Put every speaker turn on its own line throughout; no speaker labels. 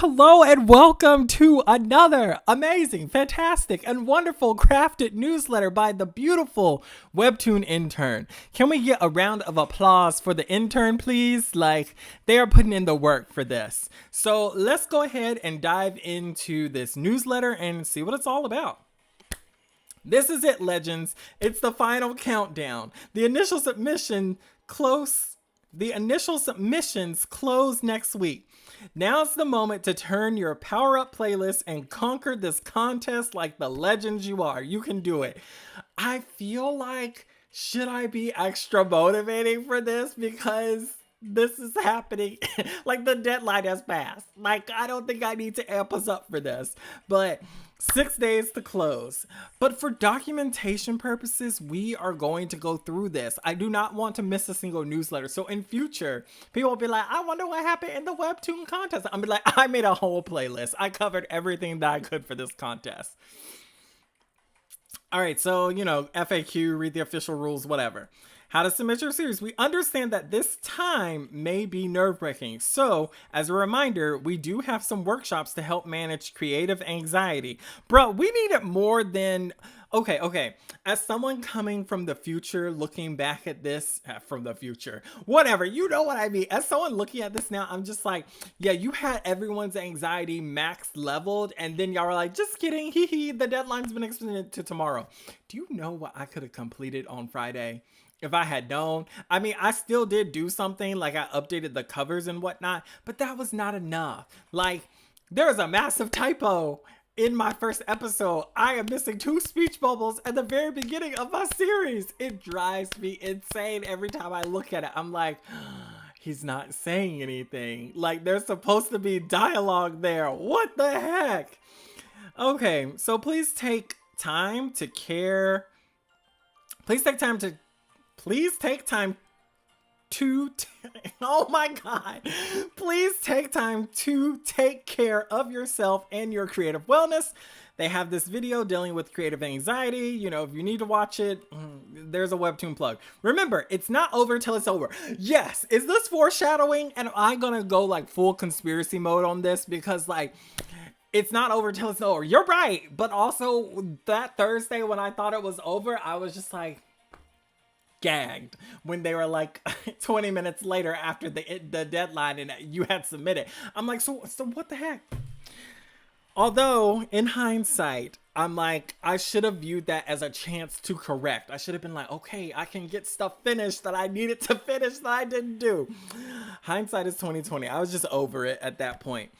Hello and welcome to another amazing, fantastic, and wonderful crafted newsletter by the beautiful Webtoon intern. Can we get a round of applause for the intern, please? Like, they are putting in the work for this. So let's go ahead and dive into this newsletter and see what it's all about. This is it, Legends. It's the final countdown. The initial submissions close next week. Now's the moment to turn your power up playlist and conquer this contest like the legends you are. You can do it. I feel like, should I be extra motivating for this? Because this is happening. Like, the deadline has passed. Like, I don't think I need to amp us up for this. But 6 days to close. But for documentation purposes, we are going to go through this. I do not want to miss a single newsletter. So in future, people will be like, I wonder what happened in the Webtoon contest. I'm be like, I made a whole playlist. I covered everything that I could for this contest. All right, so, FAQ, read the official rules, whatever. How to submit your series. We understand that this time may be nerve-wracking. So, as a reminder, we do have some workshops to help manage creative anxiety. Bro, we need it more than... Okay. As someone coming from the future, looking back at this, from the future, whatever, you know what I mean. As someone looking at this now, I'm just like, yeah, you had everyone's anxiety max leveled, and then y'all were like, just kidding, hee, the deadline's been extended to tomorrow. Do you know what I could have completed on Friday? If I had known. I mean, I still did do something, like I updated the covers and whatnot, but that was not enough. Like, there was a massive typo in my first episode. I am missing 2 speech bubbles at the very beginning of my series. It drives me insane every time I look at it. I'm like, he's not saying anything. Like, there's supposed to be dialogue there. What the heck? Okay, so please take time to care. Please take time to oh my God. Please take time to take care of yourself and your creative wellness. They have this video dealing with creative anxiety. If you need to watch it, there's a Webtoon plug. Remember, it's not over till it's over. Yes. Is this foreshadowing? And am I gonna go like full conspiracy mode on this? Because like, it's not over till it's over. You're right. But also that Thursday when I thought it was over, I was just like, gagged when they were like 20 minutes later after the deadline and you had submitted. I'm like, so what the heck? Although in hindsight, I'm like, I should have viewed that as a chance to correct. I should have been like, okay, I can get stuff finished that I needed to finish that I didn't do. Hindsight is 2020. I was just over it at that point.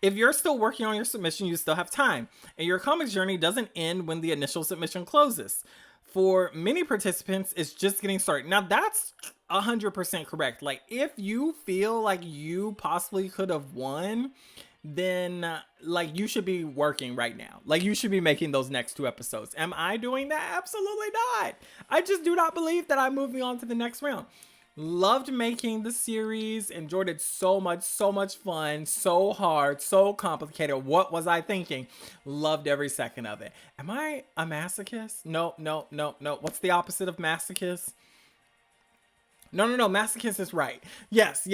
If you're still working on your submission, you still have time, and your comics journey doesn't end when the initial submission closes. For many participants, it's just getting started. Now, that's 100% correct. Like, if you feel like you possibly could have won, then, like, you should be working right now. Like, you should be making those next 2 episodes. Am I doing that? Absolutely not. I just do not believe that I'm moving on to the next round. Loved making the series, enjoyed it so much fun, so hard, so complicated. What was I thinking? Loved every second of it. Am I a masochist? No. What's the opposite of masochist? No, masochist is right. Yes.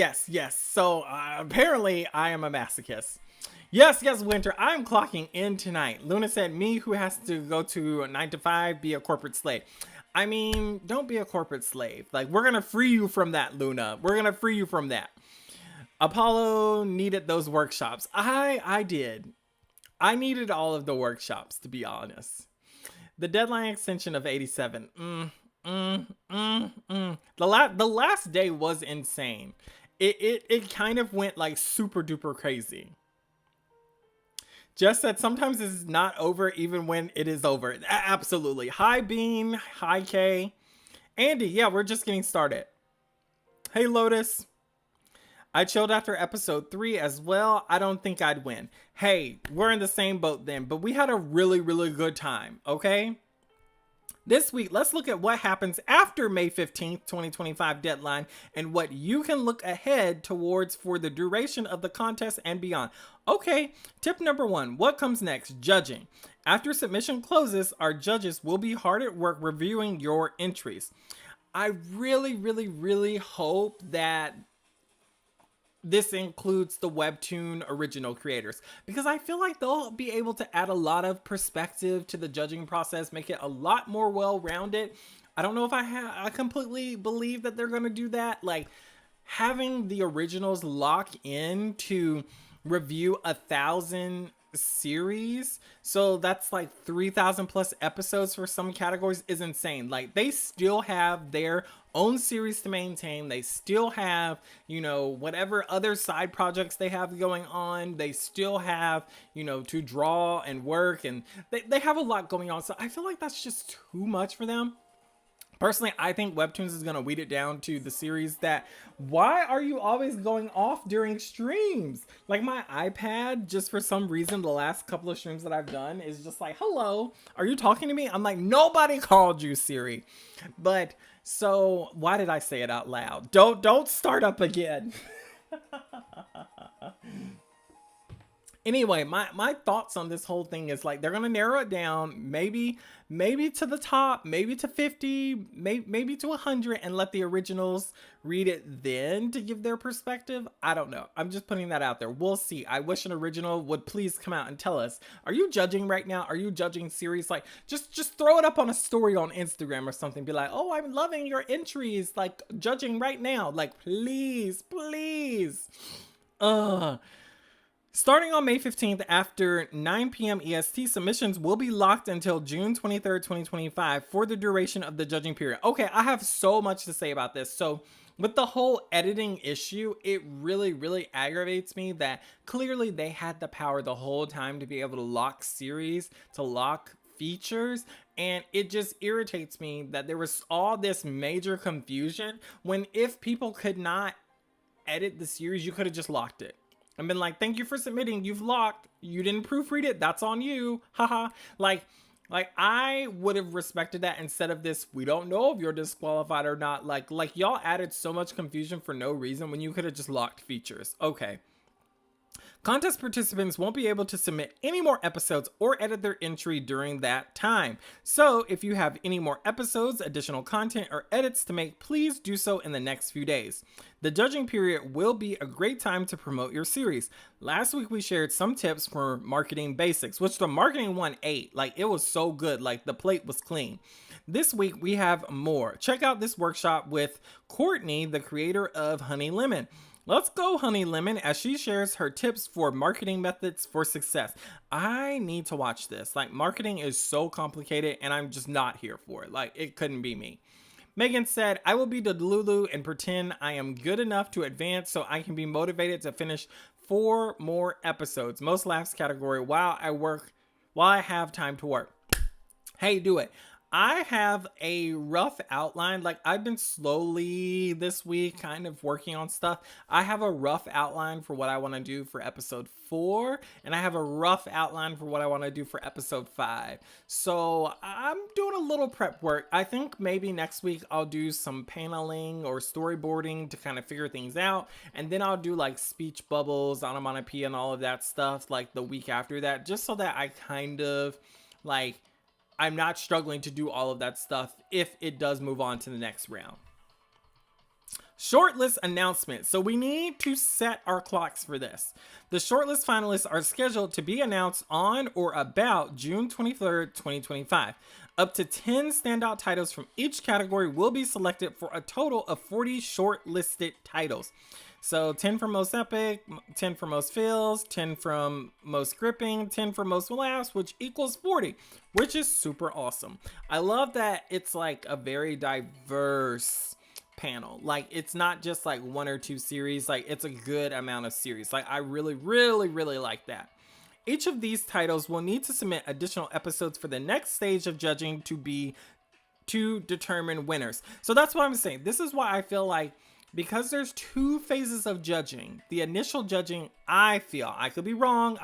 So apparently I am a masochist. Yes, Winter, I'm clocking in tonight. Luna said, me who has to go to 9 to 5, be a corporate slave. I mean, don't be a corporate slave. Like, we're going to free you from that, Luna. We're going to free you from that. Apollo needed those workshops. I did. I needed all of the workshops, to be honest. The deadline extension of 87. The last day was insane. It kind of went like super duper crazy. Jess said sometimes it's not over even when it is over. Absolutely. Hi, Bean. Hi, Kay. Andy, yeah, we're just getting started. Hey, Lotus. I chilled after episode 3 as well. I don't think I'd win. Hey, we're in the same boat then, but we had a really, really good time, okay? This week, let's look at what happens after May 15th, 2025 deadline and what you can look ahead towards for the duration of the contest and beyond. Okay, tip number 1, what comes next? Judging. After submission closes, our judges will be hard at work reviewing your entries. I really, really, really hope that this includes the Webtoon original creators, because I feel like they'll be able to add a lot of perspective to the judging process, make it a lot more well-rounded. I don't know if I completely believe that they're going to do that. Like, having the originals lock in to review 1,000 series, so that's like 3,000 plus episodes for some categories, is insane. Like, they still have their own series to maintain. They still have, you know, whatever other side projects they have going on. They still have, you know, to draw and work, and they have a lot going on. So I feel like that's just too much for them. Personally, I think Webtoons is going to weed it down to the series that, why are you always going off during streams? Like, my iPad, just for some reason, the last couple of streams that I've done is just like, hello, are you talking to me? I'm like, nobody called you, Siri. But, so, why did I say it out loud? Don't start up again. Anyway, my thoughts on this whole thing is like, they're going to narrow it down, maybe to the top, maybe to 50, maybe to 100, and let the originals read it then to give their perspective. I don't know. I'm just putting that out there. We'll see. I wish an original would please come out and tell us, are you judging right now? Are you judging series? Like, just throw it up on a story on Instagram or something. Be like, oh, I'm loving your entries, like, judging right now. Like, please. Starting on May 15th after 9 p.m. EST, submissions will be locked until June 23rd, 2025 for the duration of the judging period. Okay, I have so much to say about this. So with the whole editing issue, it really aggravates me that clearly they had the power the whole time to be able to lock series, to lock features, and it just irritates me that there was all this major confusion when, if people could not edit the series, you could have just locked it and been like, thank you for submitting, you've locked, you didn't proofread it, that's on you, haha. Like I would have respected that instead of this, we don't know if you're disqualified or not. Like y'all added so much confusion for no reason when you could have just locked features. Okay. Contest participants won't be able to submit any more episodes or edit their entry during that time. So if you have any more episodes, additional content, or edits to make, please do so in the next few days. The judging period will be a great time to promote your series. Last week we shared some tips for marketing basics, which the marketing one ate. Like, it was so good, like the plate was clean. This week we have more. Check out this workshop with Courtney, the creator of Honey Lemon. Let's go, Honey Lemon, as she shares her tips for marketing methods for success. I need to watch this. Like, marketing is so complicated and I'm just not here for it. Like, it couldn't be me. Megan said, I will be the Lulu and pretend I am good enough to advance so I can be motivated to finish 4 more episodes. Most laughs category while I have time to work. Hey, do it. I have a rough outline. Like, I've been slowly this week kind of working on stuff. I have a rough outline for what I want to do for episode 4, and I have a rough outline for what I want to do for episode 5. So I'm doing a little prep work. I think maybe next week I'll do some paneling or storyboarding to kind of figure things out, and then I'll do like speech bubbles, onomatopoeia, and all of that stuff like the week after that, just so that I kind of like, I'm not struggling to do all of that stuff if it does move on to the next round. Shortlist announcement. So we need to set our clocks for this. The shortlist finalists are scheduled to be announced on or about June 23rd, 2025. Up to 10 standout titles from each category will be selected for a total of 40 shortlisted titles. So 10 for most epic, 10 for most feels, 10 from most gripping, 10 for most laughs, which equals 40, which is super awesome. I love that it's like a very diverse panel. Like, it's not just like 1 or 2 series. Like, it's a good amount of series. Like, I really like that. Each of these titles will need to submit additional episodes for the next stage of judging to determine winners. So that's what I'm saying. This is why I feel like, because there's 2 phases of judging. The initial judging, I feel, I could be wrong.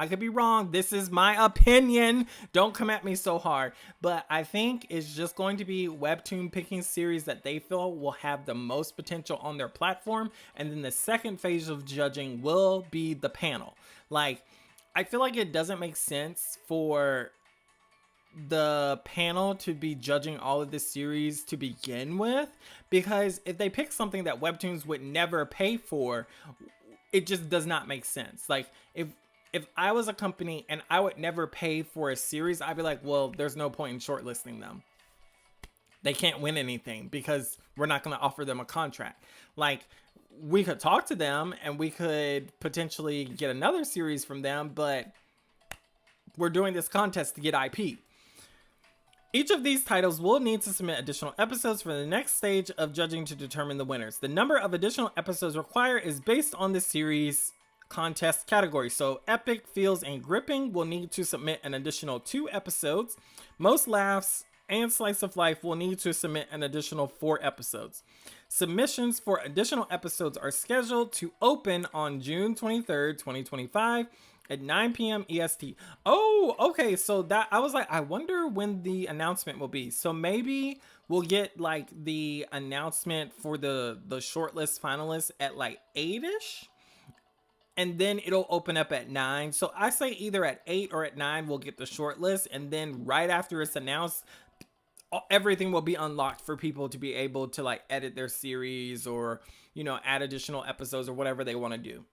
This is my opinion. Don't come at me so hard. But I think it's just going to be Webtoon picking series that they feel will have the most potential on their platform. And then the second phase of judging will be the panel. Like, I feel like it doesn't make sense for the panel to be judging all of this series to begin with, because if they pick something that Webtoons would never pay for, it just does not make sense. Like if I was a company and I would never pay for a series, I'd be like, well, there's no point in shortlisting them. They can't win anything because we're not going to offer them a contract. Like, we could talk to them and we could potentially get another series from them, but we're doing this contest to get IP. Each of these titles will need to submit additional episodes for the next stage of judging to determine the winners. The number of additional episodes required is based on the series contest category. So Epic, Feels, and Gripping will need to submit an additional 2 episodes. Most Laughs and Slice of Life will need to submit an additional 4 episodes. Submissions for additional episodes are scheduled to open on June 23rd, 2025 at 9 p.m. EST. Oh, okay. So that I was like, I wonder when the announcement will be. So maybe we'll get like the announcement for the shortlist finalists at like 8ish. And then it'll open up at 9. So I say either at 8 or at 9, we'll get the shortlist. And then right after it's announced, everything will be unlocked for people to be able to like edit their series or, you know, add additional episodes or whatever they want to do.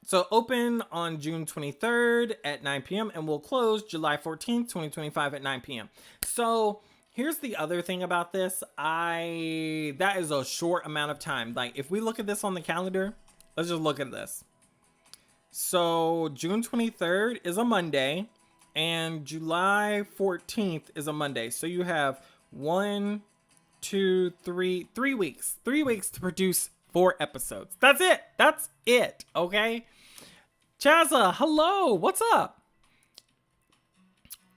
So open on June 23rd at 9 p.m. and we'll close July 14th, 2025 at 9 p.m. So here's the other thing about this. That is a short amount of time. Like if we look at this on the calendar, let's just look at this. So June 23rd is a Monday and July 14th is a Monday. So you have 3 weeks to produce 4 episodes. That's it. Okay. Chazza, hello. What's up?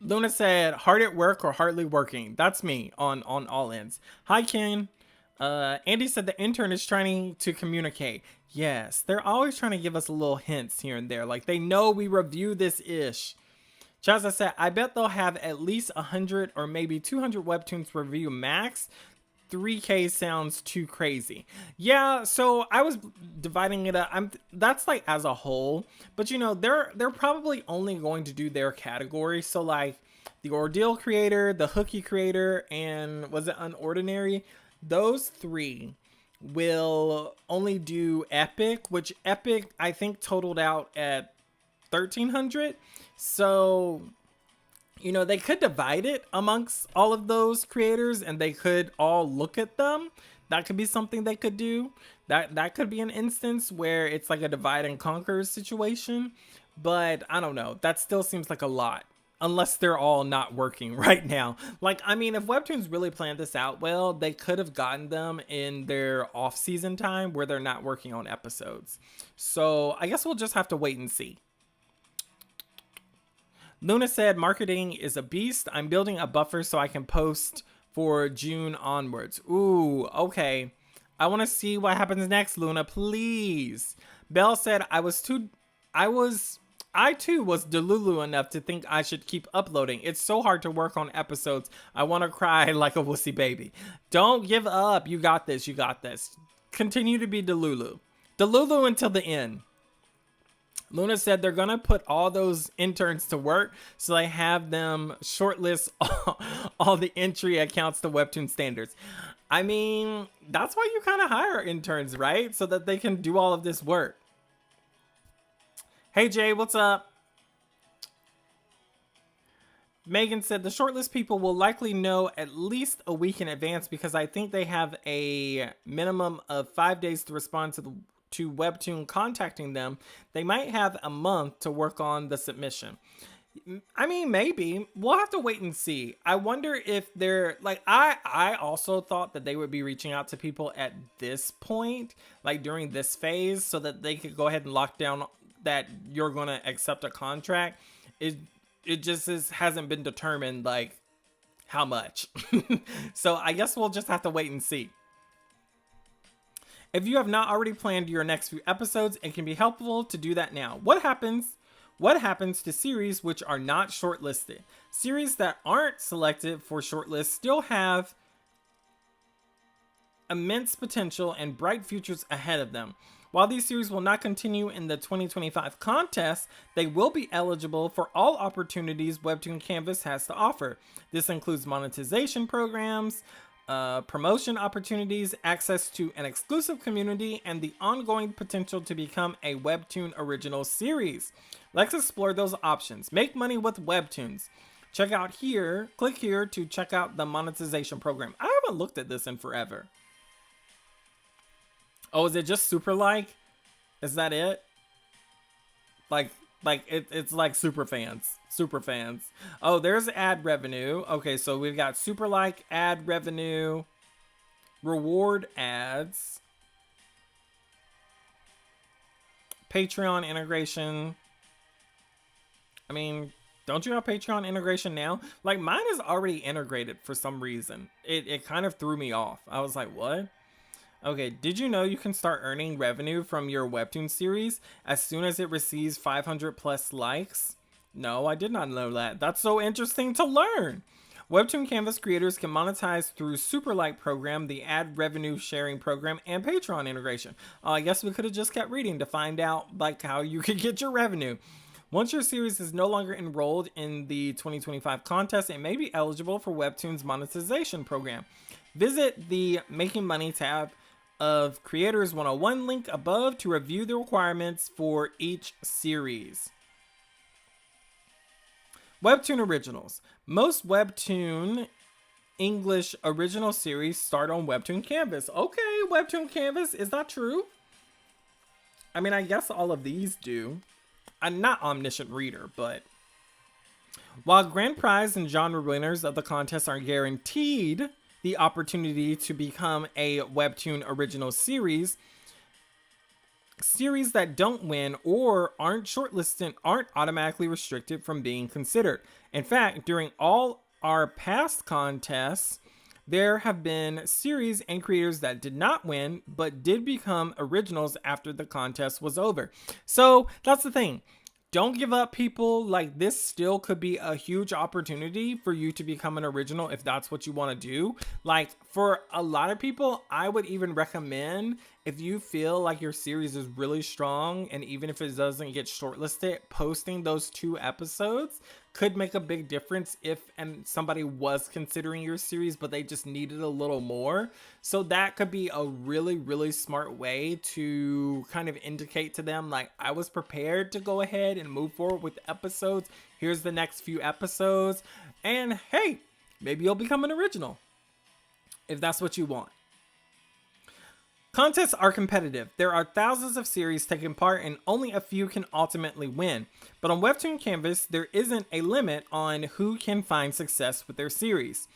Luna said, hard at work or hardly working. That's me on all ends. Hi, Ken. Andy said the intern is trying to communicate. Yes, they're always trying to give us little hints here and there. Like they know we review this ish. Chazza said, I bet they'll have at least 100 or maybe 200 webtoons review max. 3K sounds too crazy. Yeah, so I was dividing it up. That's like as a whole, but you know, they're probably only going to do their category. So like the Ordeal creator, the Hooky creator, and was it Unordinary? Those 3 will only do Epic, which Epic I think totaled out at 1,300. So you know, they could divide it amongst all of those creators and they could all look at them. That could be something they could do. That could be an instance where it's like a divide and conquer situation. But I don't know. That still seems like a lot. Unless they're all not working right now. Like, I mean, if Webtoons really planned this out well, they could have gotten them in their off-season time where they're not working on episodes. So I guess we'll just have to wait and see. Luna said, marketing is a beast. I'm building a buffer so I can post for June onwards. Ooh, okay. I want to see what happens next, Luna, please. Belle said, I too was delulu enough to think I should keep uploading. It's so hard to work on episodes. I want to cry like a wussy baby. Don't give up. You got this. You got this. Continue to be delulu. Delulu until the end. Luna said they're going to put all those interns to work so they have them shortlist all the entry accounts to Webtoon standards. I mean, that's why you kind of hire interns, right? So that they can do all of this work. Hey, Jay, what's up? Megan said the shortlist people will likely know at least a week in advance because I think they have a minimum of 5 days to respond to Webtoon contacting them. They might have a month to work on the submission. I mean, maybe. We'll have to wait and see. I wonder if they're like, I also thought that they would be reaching out to people at this point, like during this phase, so that they could go ahead and lock down that you're going to accept a contract. It just hasn't been determined like how much. So I guess we'll just have to wait and see. If you have not already planned your next few episodes, it can be helpful to do that now. What happens to series which are not shortlisted? Series that aren't selected for shortlist still have immense potential and bright futures ahead of them. While these series will not continue in the 2025 contest, they will be eligible for all opportunities Webtoon Canvas has to offer. This includes monetization programs, promotion opportunities, access to an exclusive community, and the ongoing potential to become a Webtoon original series. Let's explore those options. Make money with Webtoons. Check out here, click here to check out the monetization program. I haven't looked at this in forever. Oh, is it just super like? Is that it? It's like super fans. Oh, there's ad revenue. Okay, so we've got super like, ad revenue, reward ads, Patreon integration. I mean, don't you have Patreon integration now? Like, mine is already integrated for some reason. It kind of threw me off. I was like, what? Okay, did you know you can start earning revenue from your Webtoon series as soon as it receives 500 plus likes? No, I did not know that. That's so interesting to learn. Webtoon Canvas creators can monetize through Super Like program, the ad revenue sharing program, and Patreon integration. I guess we could have just kept reading to find out like how you could get your revenue. Once your series is no longer enrolled in the 2025 contest, it may be eligible for Webtoon's monetization program. Visit the Making Money tab of Creators 101 link above to review the requirements for each series. Webtoon originals. Most Webtoon English original series start on Webtoon Canvas. Okay, Webtoon Canvas, is that true? I mean, I guess all of these do. I'm not omniscient reader, but while grand prize and genre winners of the contest are guaranteed the opportunity to become a Webtoon original series, series that don't win or aren't shortlisted aren't automatically restricted from being considered. In fact, during all our past contests, there have been series and creators that did not win but did become originals after the contest was over. So that's the thing. Don't give up, people. Like, this still could be a huge opportunity for you to become an original if that's what you want to do. Like, for a lot of people, I would even recommend, if you feel like your series is really strong and even if it doesn't get shortlisted, posting those 2 episodes could make a big difference if somebody was considering your series but they just needed a little more. So that could be a really, really smart way to kind of indicate to them, like, I was prepared to go ahead and move forward with episodes. Here's the next few episodes, and hey, maybe you'll become an original if that's what you want. Contests are competitive. There are thousands of series taking part and only a few can ultimately win. But on Webtoon Canvas, there isn't a limit on who can find success with their series.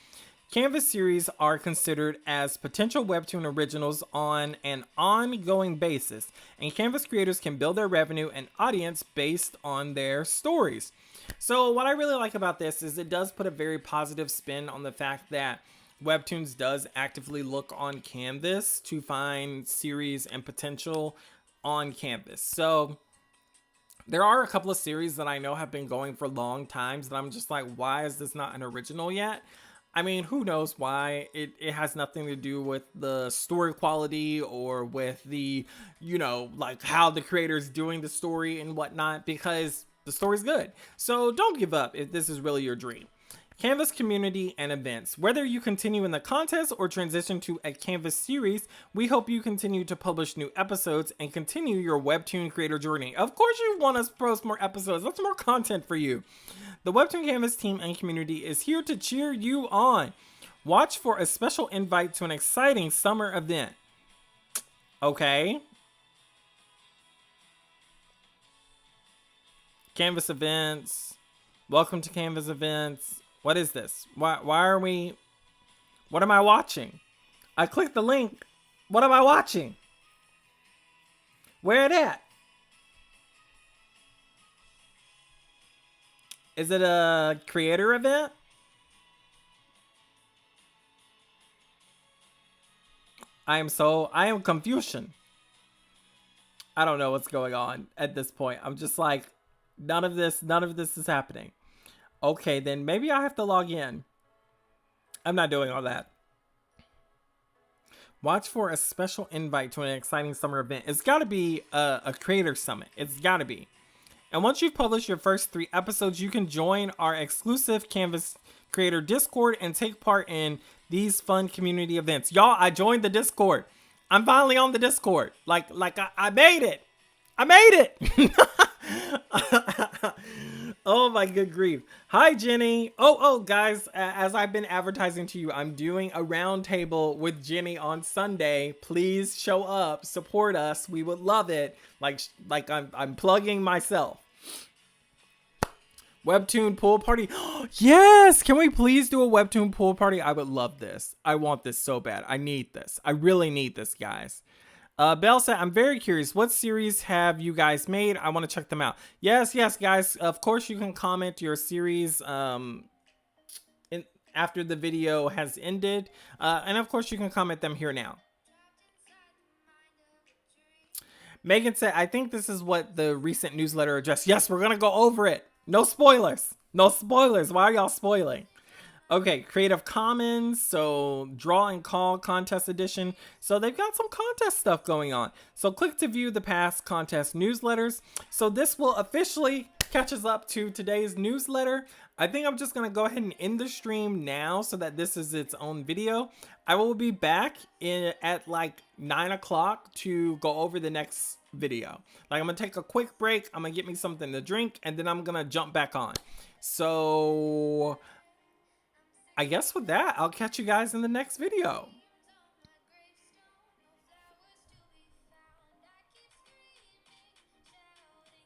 Canvas series are considered as potential Webtoon originals on an ongoing basis, and Canvas creators can build their revenue and audience based on their stories. So what I really like about this is it does put a very positive spin on the fact that Webtoons does actively look on Canvas to find series and potential on Canvas. So there are a couple of series that I know have been going for long times that I'm just like, why is this not an original yet? I mean, who knows why? It has nothing to do with the story quality or with the, like how the creator's doing the story and whatnot, because the story's good. So don't give up if this is really your dream. Canvas community and events. Whether you continue in the contest or transition to a Canvas series, we hope you continue to publish new episodes and continue your Webtoon creator journey. Of course you want us to post more episodes. That's more content for you. The Webtoon Canvas team and community is here to cheer you on. Watch for a special invite to an exciting summer event. Okay. Canvas events. Welcome to Canvas events. What is this? Why are we... What am I watching? I clicked the link. What am I watching? Where it at? Is it a creator event? I am confusion. I don't know what's going on at this point. I'm just like, none of this is happening. Okay, then maybe I have to log in. I'm not doing all that. Watch for a special invite to an exciting summer event. It's got to be a creator summit. It's got to be. And once you've published your first 3 episodes, you can join our exclusive Canvas creator Discord and take part in these fun community events. Y'all, I joined the Discord. I'm finally on the Discord. I made it. I made it. Oh my good grief. Hi Jenny. Guys, as I've been advertising to you, I'm doing a roundtable with Jenny on Sunday. Please show up, support us. We would love it. Like I'm plugging myself. Webtoon pool party. Yes, can we please do a Webtoon pool party? I would love this. I want this so bad. I need this. I really need this, guys. Belle said, I'm very curious. What series have you guys made? I want to check them out. Yes, guys. Of course, you can comment your series after the video has ended. And of course, you can comment them here now. Megan said, I think this is what the recent newsletter addressed. Yes, we're going to go over it. No spoilers. No spoilers. Why are y'all spoiling? Okay, Creative Commons, so Draw and Call Contest Edition. So they've got some contest stuff going on. So click to view the past contest newsletters. So this will officially catch us up to today's newsletter. I think I'm just going to go ahead and end the stream now so that this is its own video. I will be back at like 9 o'clock to go over the next video. I'm going to take a quick break. I'm going to get me something to drink and then I'm going to jump back on. So I guess with that, I'll catch you guys in the next video.